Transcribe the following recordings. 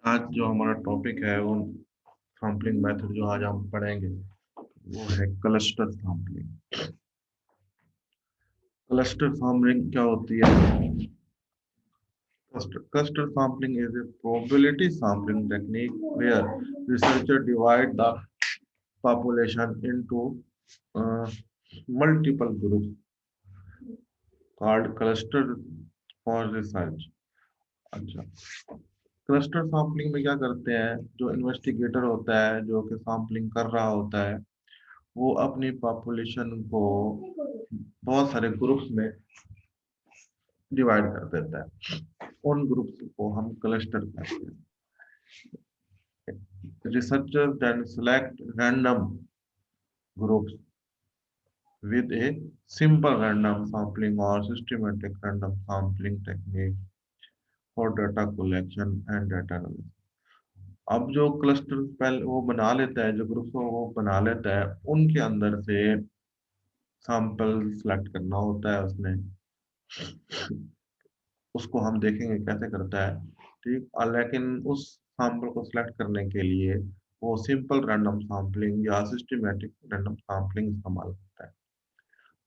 आज जो हमारा टॉपिक है वो सैम्पलिंग मेथड जो आज हम पढ़ेंगे वो है क्लस्टर सैम्पलिंग। क्लस्टर सैम्पलिंग क्या होती है? Cluster sampling is a probability sampling technique where researchers divide the population into uh, multiple groups called cluster for research. अच्छा, क्लस्टर सैम्पलिंग में क्या करते हैं? जो इन्वेस्टिगेटर होता है, जो कि सैम्पलिंग कर रहा होता है, वो अपनी पॉपुलेशन को बहुत सारे ग्रुप्स में डिवाइड कर देता है। उन ग्रुप्स को हम क्लस्टर कहते हैं। Researchers then select random groups with a simple random sampling or systematic random sampling technique for data collection and data analysis. अब जो क्लस्टर पहले वो बना लेता है, जो ग्रुप्स वो बना लेता है, उनके अंदर से सैंपल सेलेक्ट करना होता है उसने। उसको हम देखेंगे कैसे करता है, ठीक। और लेकिन उस सैंपल को सिलेक्ट करने के लिए वो सिंपल रैंडम सैम्पलिंग या सिस्टमैटिक रैंडम सैम्पलिंग इस्तेमाल करता है।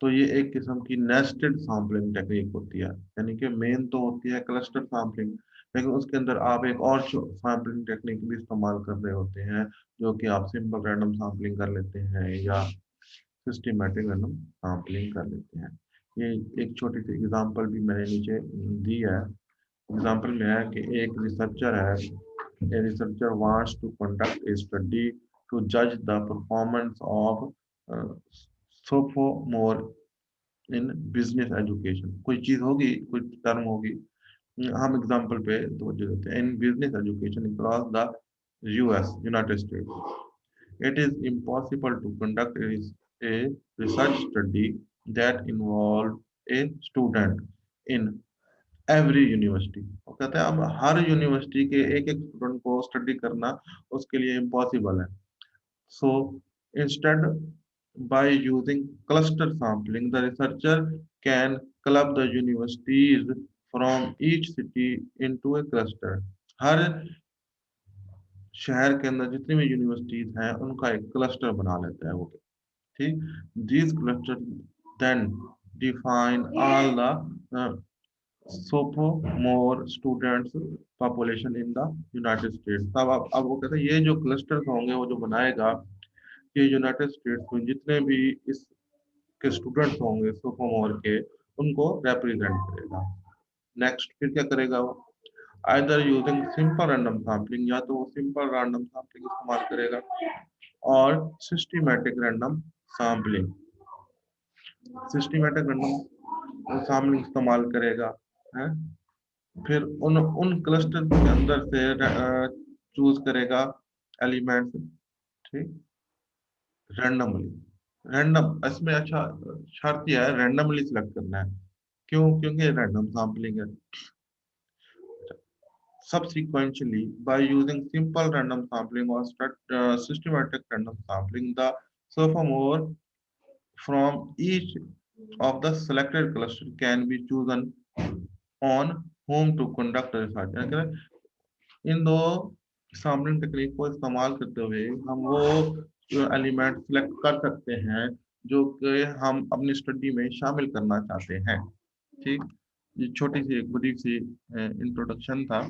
तो ये एक किस्म की नेस्टेड सैम्पलिंग टेक्निक होती है। यानी कि मेन तो होती है क्लस्टर सैम्पलिंग, लेकिन उसके अंदर आप एक और सैम्पलिंग टेक्निक भी इस्तेमाल कर रहे होते हैं, जो कि आप सिंपल रैंडम सैम्पलिंग कर लेते हैं या सिस्टमैटिक रैंडम सैम्पलिंग कर लेते हैं। ये एक छोटी सी एग्जांपल भी मैंने नीचे दी है। एग्जांपल में है कि एक रिसर्चर है, a researcher wants to conduct a study to judge the performance of uh, sophomore in business education। कोई चीज होगी, कोई टर्म होगी, हम एग्जांपल पे तवज्जो देते हैं। In business education across the US United States it is impossible to conduct a research study that involved a student in every university. वो कहते हैं अब हर यूनिवर्सिटी के एक एक स्टूडेंट को स्टडी करना उसके लिए इम्पॉसिबल है। So instead by using cluster sampling the researcher can club the universities from each city into a cluster. हर शहर के अंदर जितनी भी यूनिवर्सिटीज हैं उनका एक क्लस्टर बना लेता है वो, ठीक। These cluster then define all the sophomore students population in the United States. तब अब वो कहते हैं ये जो क्लस्टर्स होंगे वो जो बनाएगा, ये यूनाइटेड स्टेट्स में जितने भी इस के स्टूडेंट्स होंगे सोफोमोर के, उनको रिप्रेजेंट करेगा। नेक्स्ट फिर क्या करेगा वो? Either using simple random sampling, या तो वो सिंपल रैंडम सैम्पलिंग इस्तेमाल करेगा, और systematic random sampling, systematic random sampling इस्तेमाल करेगा, है। फिर उन क्लस्टर के अंदर से चूज करेगा एलिमेंट्स, ठीक, रैंडमली। रैंडम इसमें अच्छा शर्त यह है, रैंडमली सिलेक्ट करना है। क्यों? क्योंकि रैंडम सैम्पलिंग है। Subsequently, by using simple random sampling or systematic random sampling, the sophomore from each of the selected cluster can be chosen on whom to conduct research। इन दो सैम्पलिंग टेक्निक को इस्तेमाल करते हुए हम वो एलिमेंट सिलेक्ट कर सकते हैं जो कि हम अपनी स्टडी में शामिल करना चाहते हैं, ठीक। ये छोटी सी एक बड़ी सी इंट्रोडक्शन था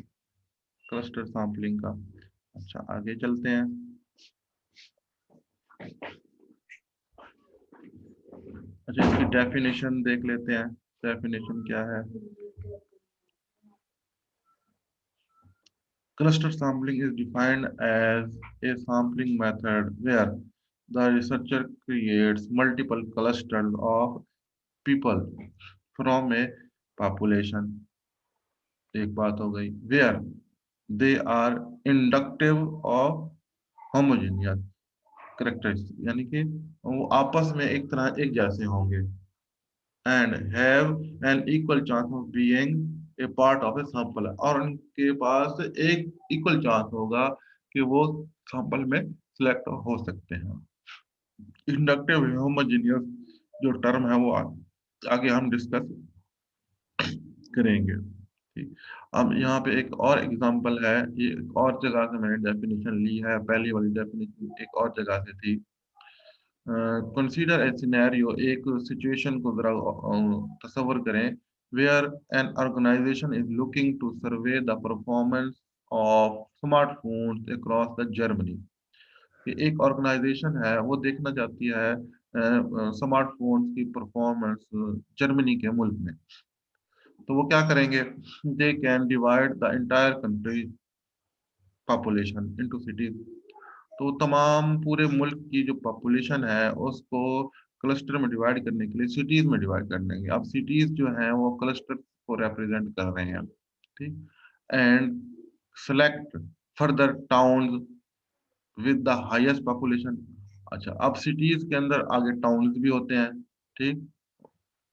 क्लस्टर सैम्पलिंग का। अच्छा, आगे चलते हैं। अच्छा, इसकी डेफिनेशन देख लेते हैं। डेफिनेशन क्या है? Cluster sampling is defined as a sampling method where the researcher creates multiple clusters of people from a population। एक बात हो गई। Where they are inductive of homogeneous characteristics, यानी कि वो आपस में एक तरह एक जैसे होंगे, and have an equal chance of being a part of a sample, और उनके पास एक इक्वल चांस होगा कि वो सैंपल में सिलेक्ट हो सकते हैं। इंडक्टिव होमोजेनियस जो टर्म है वो आगे हम डिस्कस करेंगे। ठीक। अब यहाँ पे एक और एग्जांपल है, ये एक और जगह से मैंने डेफिनेशन ली है, पहली वाली डेफिनेशन एक और जगह से थी। कंसीडर ए सिनेरियो, एक सिचुएशन को जरा तसव्वुर करें, where an organization is looking to survey the performance of smartphones across the Germany. कि एक ऑर्गेनाइजेशन है वो देखना चाहती है स्मार्टफोन्स की परफॉर्मेंस जर्मनी के मुल्क में। तो वो क्या करेंगे, they can divide the entire country population into cities. तो तमाम पूरे मुल्क की जो पॉपुलेशन है उसको क्लस्टर में डिवाइड करने के लिए सिटीज में डिवाइड कर देंगे। अब सिटीज जो हैं वो क्लस्टर को रिप्रेजेंट कर रहे हैं। ठीक। And select further towns with the highest population. अच्छा, अब सिटीज के अंदर आगे टाउन्स भी होते हैं। ठीक।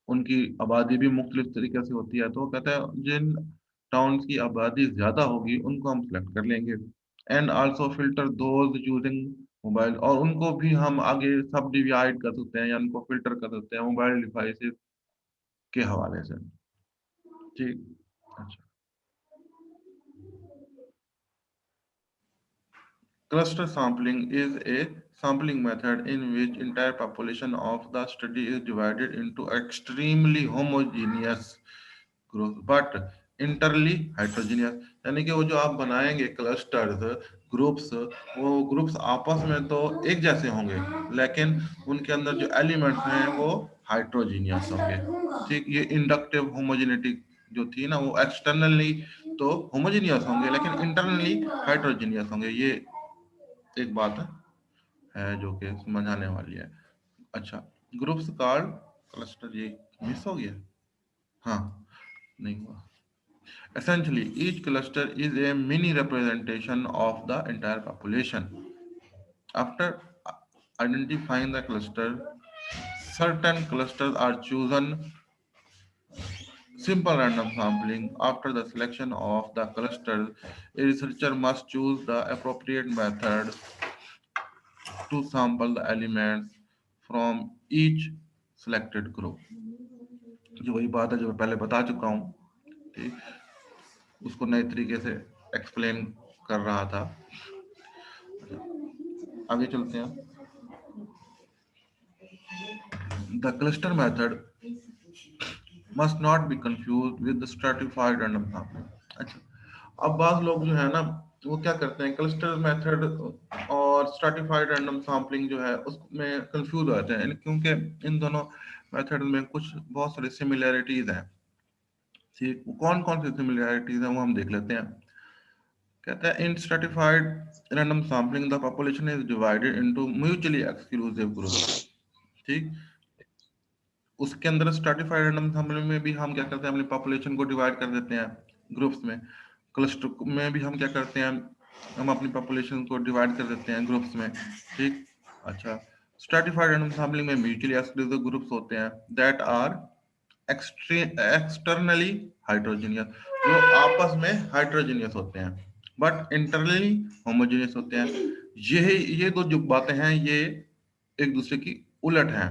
उनकी आबादी भी मुख्तलिफ तरीके से होती है, तो वो कहते हैं जिन टाउन्स की आबादी ज्यादा होगी उनको हम सेलेक्ट कर लेंगे। And also filter those using mobile, और उनको भी हम आगे सब डिवाइड कर सकते हैं या उनको फिल्टर कर सकते हैं मोबाइल डिवाइसेस के हवाले से। ठीक। अच्छा, cluster sampling is a sampling method in which entire population of the study is divided into extremely homogeneous group but इंटरली हाइड्रोजीनियस। यानी कि वो जो आप बनाएंगे क्लस्टर्स, ग्रुप्स, वो ग्रुप्स आपस में तो एक जैसे होंगे लेकिन उनके अंदर जो एलिमेंट्स हैं वो हाइड्रोजीनियस होंगे। ठीक। ये इंडक्टिव होमोजेनिटी जो थी ना, वो एक्सटर्नली तो होमोजेनियस होंगे लेकिन इंटरनली हाइड्रोजीनियस होंगे। ये एक बात है जो कि समझाने वाली है। अच्छा, ग्रुप्स कॉल्ड क्लस्टर, ये मिस हो गया। हाँ, नहीं हुआ। Essentially, each cluster is a mini representation of the entire population. After identifying the cluster, certain clusters are chosen. Simple random sampling. After the selection of the cluster, a researcher must choose the appropriate method to sample the elements from each selected group. जो वही बात है जो मैं पहले बता चुका हूँ। ठीक। उसको नए तरीके से एक्सप्लेन कर रहा था। आगे चलते हैं। The cluster method must not be confused with the stratified random sampling. अच्छा, अब बात लोग जो है ना वो क्या करते हैं, क्लस्टर मेथड और स्ट्रैटिफाइड रैंडम सैम्पलिंग जो है उसमें कंफ्यूज हो जाते हैं क्योंकि इन दोनों मेथड में कुछ बहुत सारी सिमिलैरिटीज हैं। ठीक, कौन कौन सी सिमिलैरिटीज हैं वो हम देख लेते हैं। कहता है in stratified random sampling the population is divided into mutually exclusive groups. ठीक। उसके अंदर स्ट्रैटिफाइड रैंडम सैंपलिंग में भी हम क्या करते हैं, अपनी पॉपुलेशन को डिवाइड कर देते हैं ग्रुप्स में। क्लस्टर में भी हम क्या करते हैं, हम अपनी पॉपुलेशन को डिवाइड कर देते हैं ग्रुप्स में। ठीक। अच्छा, स्ट्रैटिफाइड रैंडम सैंपलिंग में म्यूचुअली एक्सक्लूसिव ग्रुप्स होते हैं दैट आर एक्सटर्नली हाइड्रोजीनियस, जो आपस में हाइड्रोजीनियस होते हैं बट इंटरनली होमोजीनियस होते हैं। ये दो जो बातें हैं ये एक दूसरे की उलट हैं।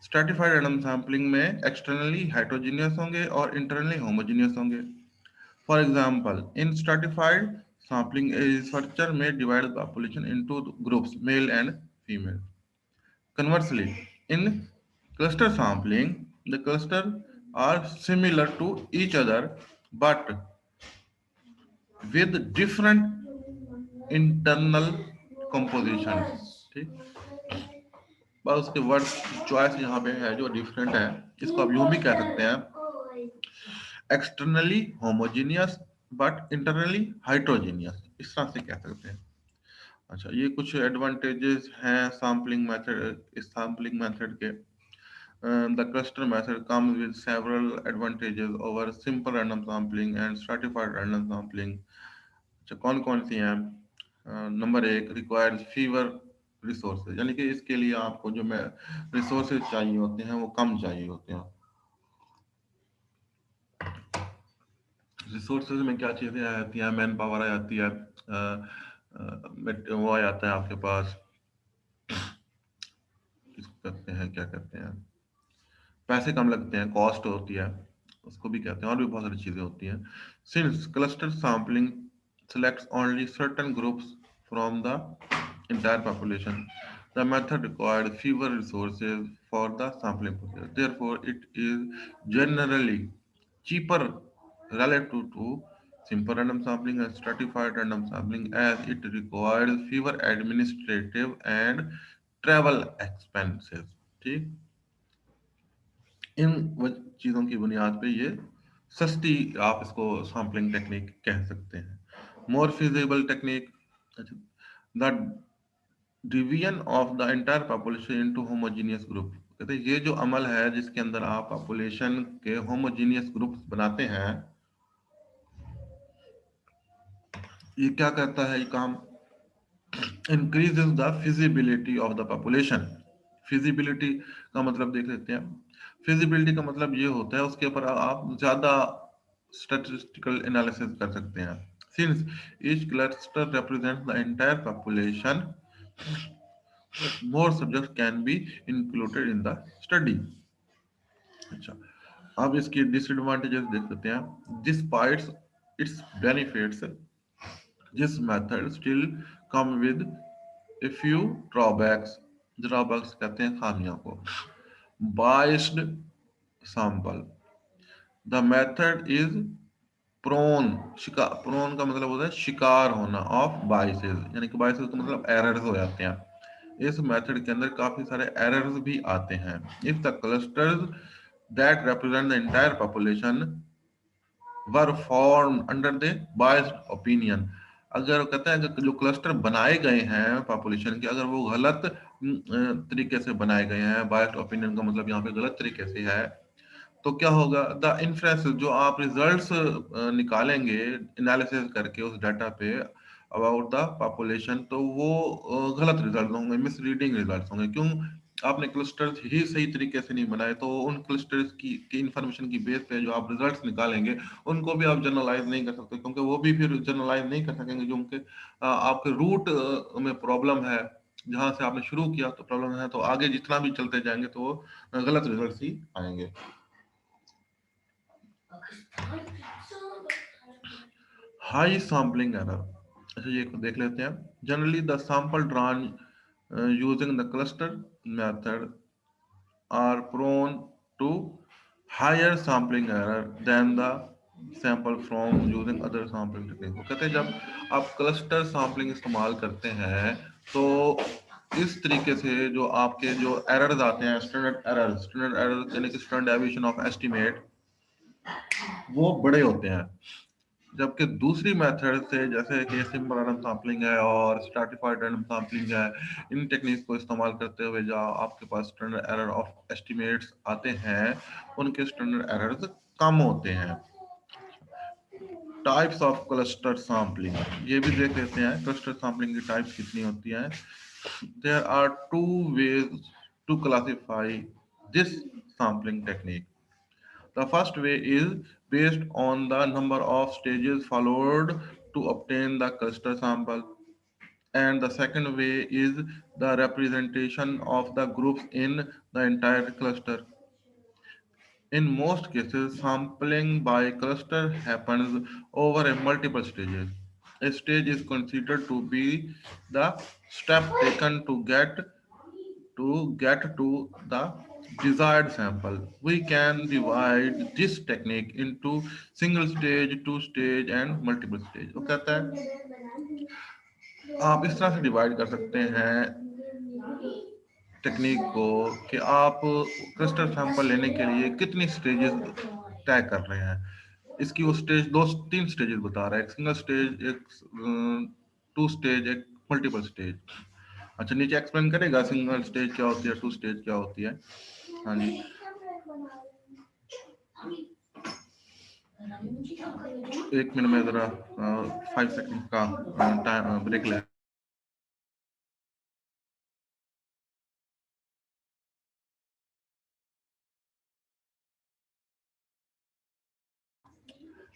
स्ट्रैटिफाइड रैंडम सैंपलिंग में एक्सटर्नली हेटेरोजेनियस होंगे और इंटरनली होमोजेनियस होंगे। For example, in stratified sampling a researcher may divide the population into groups male and female. Conversely, in cluster sampling the cluster are similar to each other but with different internal composition. ठीक। बस उसके word choice यहाँ पे है जो different है, इसको आप यूं भी कह सकते हैं एक्सटर्नली होमोजीनियस बट इंटरनली हाइड्रोजीनियस, इस तरह से कह सकते हैं। अच्छा, ये कुछ एडवांटेजेस हैं सैम्पलिंग मेथड, इस सैम्पलिंग मेथड के। The cluster method comes with several advantages over simple random sampling and stratified random sampling. अच्छा, कौन कौन सी हैं? नंबर एक, रिक्वायर्स फीवर रिसोर्सेज, यानी कि इसके लिए आपको जो मैं रिसोर्सेज चाहिए होते हैं वो कम चाहिए होते हैं। रिसोर्सेज में क्या चीज़ें आ जाती हैं, मैन पावर आ जाती है, वो आ जाता है आपके पास, किसको कहते हैं, क्या कहते हैं, पैसे कम लगते हैं, कॉस्ट होती है। उसको भी कहते हैं, और भी बहुत सारी चीजें होती हैं। Since cluster sampling selects only certain groups from the entire population, the method required fewer resources for the sampling process. Therefore, it is generally cheaper relative to simple random sampling and stratified random sampling, as it requires fewer administrative and travel expenses. ठीक, इन चीजों की बुनियाद पे ये सस्ती, आप इसको sampling technique कह सकते हैं। More feasible technique, the division of the entire population into homogeneous group. कहते हैं ये जो अमल है जिसके अंदर आप पॉपुलेशन के होमोजीनियस ग्रुप बनाते हैं, ये क्या करता है ये काम? Increases the feasibility of the population. Feasibility का मतलब देख लेते हैं। फिजिबिलिटी का मतलब ये होता है उसके ऊपर आप ज्यादा स्टैटिस्टिकल एनालिसिस कर सकते हैं। Since each cluster represents the entire population, more subject can be included in the study. अच्छा, अब इसकी डिसएडवांटेजेस देख लेते हैं। Despite it's benefits, this method still come with a few drawbacks. Drawbacks कहते हैं खामियों को। Biased sample, the method is prone, शिकार, prone का मतलब होता है शिकार होना, of biases, यानी कि biases का मतलब errors हो जाते हैं। इस मेथड के अंदर काफी सारे एरर्स भी आते हैं। If the clusters that represent the entire population were formed under the biased opinion, अगर कहते हैं कि जो क्लस्टर बनाए गए हैं पॉपुलेशन के, अगर वो गलत तरीके से बनाए गए हैं, बायस्ड ओपिनियन का मतलब यहाँ पे गलत तरीके से है, तो क्या होगा? द इन्फ्रेंस, जो आप रिजल्ट्स निकालेंगे एनालिसिस करके उस डाटा पे अबाउट द पॉपुलेशन, तो वो गलत रिजल्ट होंगे, मिसरीडिंग रिजल्ट होंगे। क्यों? आपने क्लस्टर्स ही सही तरीके से नहीं बनाए, तो उन क्लस्टर्स की इंफॉर्मेशन की बेस पे जो आप रिजल्ट्स निकालेंगे उनको भी आप जनरलाइज नहीं कर सकते, क्योंकि वो भी फिर जनरलाइज नहीं कर सकेंगे जो उनके आपके रूट में प्रॉब्लम है, जहां से आपने शुरू किया तो प्रॉब्लम है, तो आगे जितना भी चलते जाएंगे तो वो गलत रिजल्ट ही आएंगे। हाई सैम्पलिंग एरर, अच्छा ये देख लेते हैं। Generally the sample drawn using the cluster method are prone to higher sampling error than the sample from using other sampling technique। वो कहते हैं जब आप क्लस्टर सैम्पलिंग इस्तेमाल करते हैं तो इस तरीके से जो आपके जो एरर्स आते हैं, स्टैंडर्ड एरर्स यानी कि स्टैंडर्ड डेविएशन ऑफ एस्टिमेट, वो बड़े होते हैं। जबकि दूसरी मेथड से, जैसे कि सिंपल रैंडम सैम्पलिंग है और स्ट्रैटिफाइड रैंडम सैम्पलिंग है, इन टेक्निक को इस्तेमाल करते हुए जो आपके पास स्टैंडर्ड एरर ऑफ एस्टिमेट्स आते हैं, उनके स्टैंडर्ड एरर्स कम होते हैं। टाइप्स ऑफ क्लस्टर सैम्पलिंग, ये भी देख लेते हैं क्लस्टर सैम्पलिंग की टाइप्स कितनी होती हैं। There are two ways to classify this sampling technique. The first way is based on the number of stages followed to obtain the cluster sample, and the second way is the representation of the groups in the entire cluster. In most cases, sampling by cluster happens over a multiple stages. A stage is considered to be the step taken to get to the desired sample. We can divide this technique into single stage, two stage and multiple stage। वो कहता है आप इस तरह से divide कर सकते हैं टेक्निक को कि आप क्लस्टर सैंपल लेने के लिए कितनी स्टेजेस तय कर रहे हैं। इसकी वो स्टेज, दो तीन स्टेजेस बता रहा है, एक सिंगल स्टेज, एक टू स्टेज, एक मल्टीपल स्टेज। अच्छा, नीचे एक्सप्लेन करेगा सिंगल स्टेज क्या होती है, टू स्टेज क्या होती है। हाँ जी, एक मिनट में जरा 5 सेकंड का टाइम ब्रेक ले।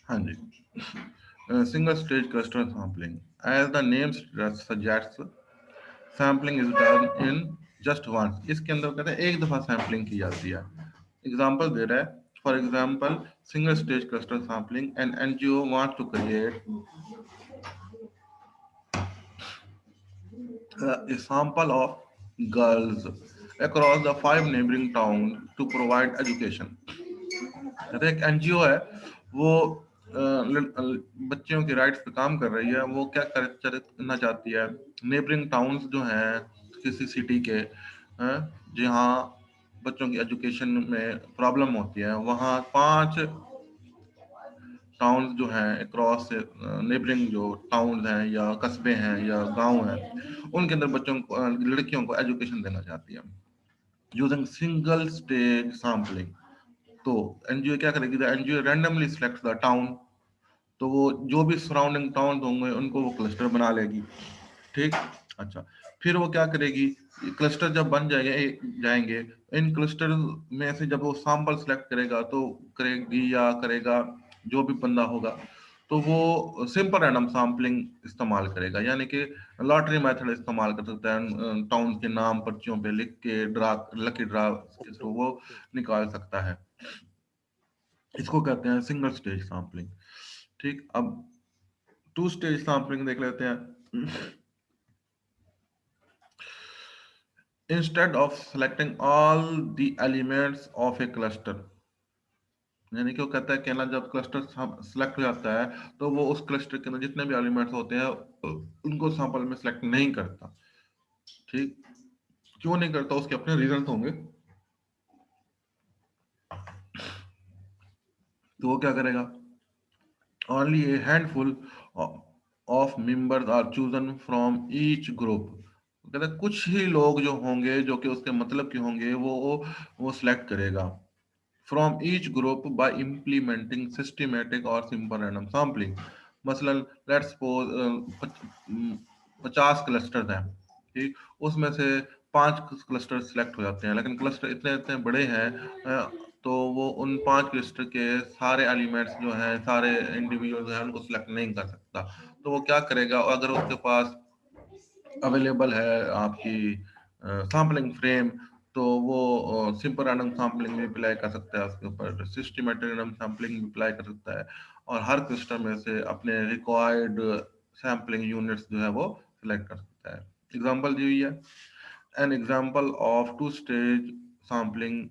हाँ जी, single stage cluster sampling, as the name suggests, sampling is done in just once. इसके अंदर कहते हैं एक दफा सैम्पलिंग की जाती है। एग्जांपल दे रहा है, For example, single stage cluster sampling, an NGO wants to create a sample of girls across the 5 neighboring towns to provide education. कहते हैं एक एनजीओ है वो बच्चियों के राइट्स पे काम कर रही है। वो क्या करना चाहती है, नेबरिंग टाउन्स जो हैं किसी सिटी के जहाँ बच्चों की एजुकेशन में प्रॉब्लम होती है, वहाँ 5 टाउन्स जो हैं अक्रॉस नेबरिंग जो टाउन्स हैं या कस्बे हैं या गांव हैं, उनके अंदर बच्चों को लड़कियों को एजुकेशन देना चाहती है यूजिंग सिंगल स्टेज सैम्पलिंग। तो एनजीओ क्या करेगी, the NGO randomly select the town. तो वो जो भी सराउंडिंग टाउन होंगे उनको वो क्लस्टर बना लेगी। ठीक, अच्छा, फिर वो क्या करेगी, क्लस्टर जब बन जाएंगे, इन क्लस्टर में से जब वो सैंपल सेलेक्ट करेगा तो करेगी या करेगा जो भी बंदा होगा, तो वो सिंपल रैंडम सैम्पलिंग इस्तेमाल करेगा, यानी कि लॉटरी मेथड इस्तेमाल कर सकता है। टाउन के नाम पर्चियों पे लिख के ड्रा, लकी ड्रा के थ्रू वो निकाल सकता है। इसको कहते हैं सिंगल स्टेज सैम्पलिंग। ठीक, अब 2 स्टेज सैम्पलिंग देख लेते हैं। Instead of selecting all the elements of a cluster, यानी कि वो कहता है कि ना जब क्लस्टर सेलेक्ट हो जाता है तो वो उस क्लस्टर के अंदर जितने भी एलिमेंट्स होते हैं उनको सैंपल में सेलेक्ट नहीं करता। ठीक, क्यों नहीं करता, उसके अपने रीजन होंगे। तो वो क्या करेगा, only a handful of members are chosen from each group. कहता है कुछ ही लोग जो होंगे जो कि उसके मतलब के होंगे वो सिलेक्ट करेगा from each group by implementing systematic or simple random sampling. मसलन लेट्स सपोज 50 क्लस्टर्स हैं, ठीक, उसमें से 5 क्लस्टर सिलेक्ट हो जाते हैं, लेकिन क्लस्टर इतने इतने बड़े हैं तो वो उन 5 क्लस्टर के सारे एलिमेंट्स जो हैं, सारे इंडिविजुअल हैं, उनको सिलेक्ट नहीं कर सकता। तो वो क्या करेगा, अगर उसके पास अवेलेबल है आपकी सैम्पलिंग फ्रेम, तो वो सिंपल रैंडम सैम्पलिंग भी अप्लाई कर सकता है, उसके ऊपर सिस्टमैटिक रैंडम सैम्पलिंग भी अप्लाई कर सकता है, और हर क्लस्टर में से अपने रिक्वायर्ड सैम्पलिंग यूनिट्स जो है वो सिलेक्ट कर सकता है। एग्जांपल दी हुई है, an example of two stage sampling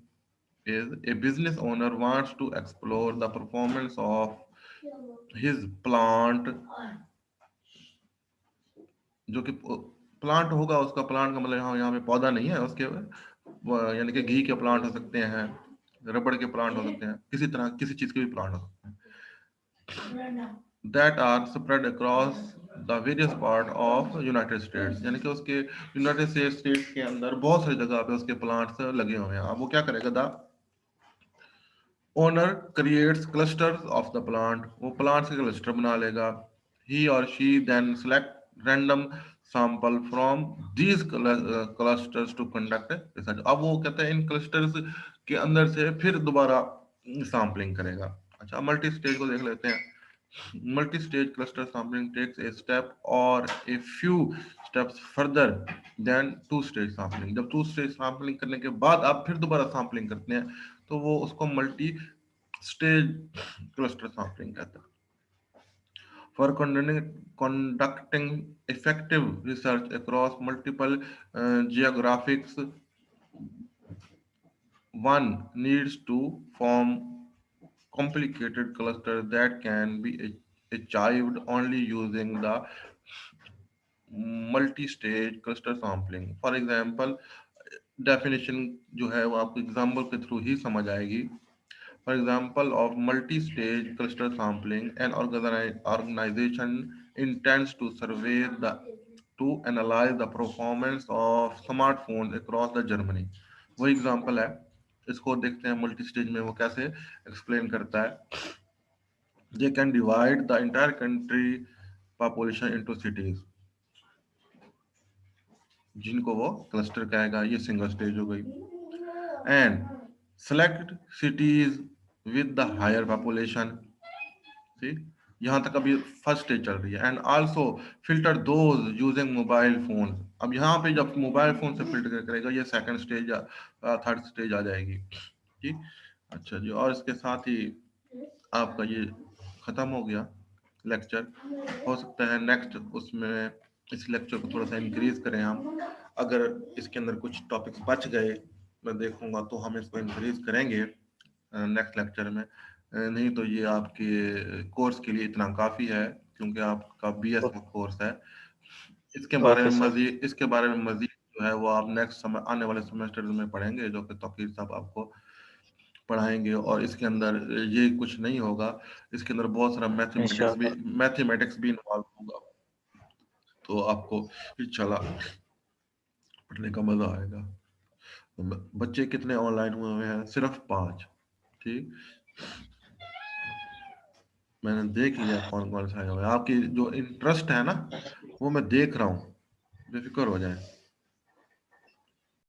is a business owner wants to explore the performance of his plant, जो कि प्लांट होगा उसका, प्लांट का मतलब यहाँ यहाँ पे पौधा नहीं है उसके, यानी कि घी के प्लांट हो सकते हैं, रबड़ के प्लांट हो सकते हैं, किसी तरह किसी चीज के भी प्लांट हो सकते हैं, that are spread across the various part of United States, यानी कि उसके यूनाइटेड स्टेट्स के अंदर बहुत सारी जगह पे उसके प्लांट्स लगे हुए हैं। अब वो क्या करेगा, the owner creates clusters of the plant, वो प्लांट्स के क्लस्टर बना लेगा। ही और she then select random sample from these clusters to conduct research. अब वो कहते हैं इन क्लस्टर्स के अंदर से फिर दोबारा सैंपलिंग करेगा। अच्छा, मल्टी स्टेज को देख लेते हैं। Multi stage cluster sampling takes a step और a few steps further than two stage sampling. जब टू स्टेज सैंपलिंग करने के बाद आप फिर दोबारा सैंपलिंग करते हैं तो वो उसको मल्टी स्टेज क्लस्टर सैंपलिंग कहता है। For conducting effective research across multiple geographics, one needs to form complicated clusters that can be achieved only using the multi-stage cluster sampling. For example, definition जो है वो आपको एग्जाम्पल के through ही समझ आएगी। For example of multi-stage cluster sampling, an organization intends to survey to analyze the performance of smartphones across the Germany। वही example है, इसको देखते हैं मल्टी स्टेज में वो कैसे एक्सप्लेन करता है। They can divide the entire country population into cities, जिनको वो क्लस्टर कहेगा, ये सिंगल स्टेज हो गई। And select cities with the higher population, ठीक, यहाँ तक अभी फर्स्ट स्टेज चल रही है। And also filter those using mobile phone. अब यहाँ पे जब मोबाइल फोन से फिल्टर करेगा ये सेकंड स्टेज या थर्ड स्टेज आ जाएगी। ठीक, अच्छा जी, और इसके साथ ही आपका ये खत्म हो गया लेक्चर। हो सकता है नेक्स्ट उसमें इस लेक्चर को थोड़ा सा इंक्रीज करें हम। अगर इसके अंदर कुछ टॉपिक्स बच गए मैं देखूंगा तो हम इसको इंक्रीज करेंगे नेक्स्ट लेक्चर में। नहीं तो ये आपके कोर्स के लिए इतना काफी है, क्योंकि आपका बीएस का कोर्स है। Okay sir. इसके बारे में मजीद जो है वो आप नेक्स्ट समय आने वाले सेमेस्टर में पढ़ेंगे, जो कि तौकीर साहब आपको पढ़ाएंगे। और इसके अंदर ये कुछ नहीं होगा, इसके अंदर बहुत सारा इंशाल्लाह। मैथमेटिक्स भी इन्वॉल्व होगा। तो आपको इंशाल्लाह पढ़ने का मजा आएगा। तो बच्चे कितने ऑनलाइन हुए हुए हैं? सिर्फ 5। ठीक, मैंने देख लिया कौन कौन से आए हुए हैं। आपकी जो इंटरेस्ट है ना वो मैं देख रहा हूँ, बेफिक्र हो जाए।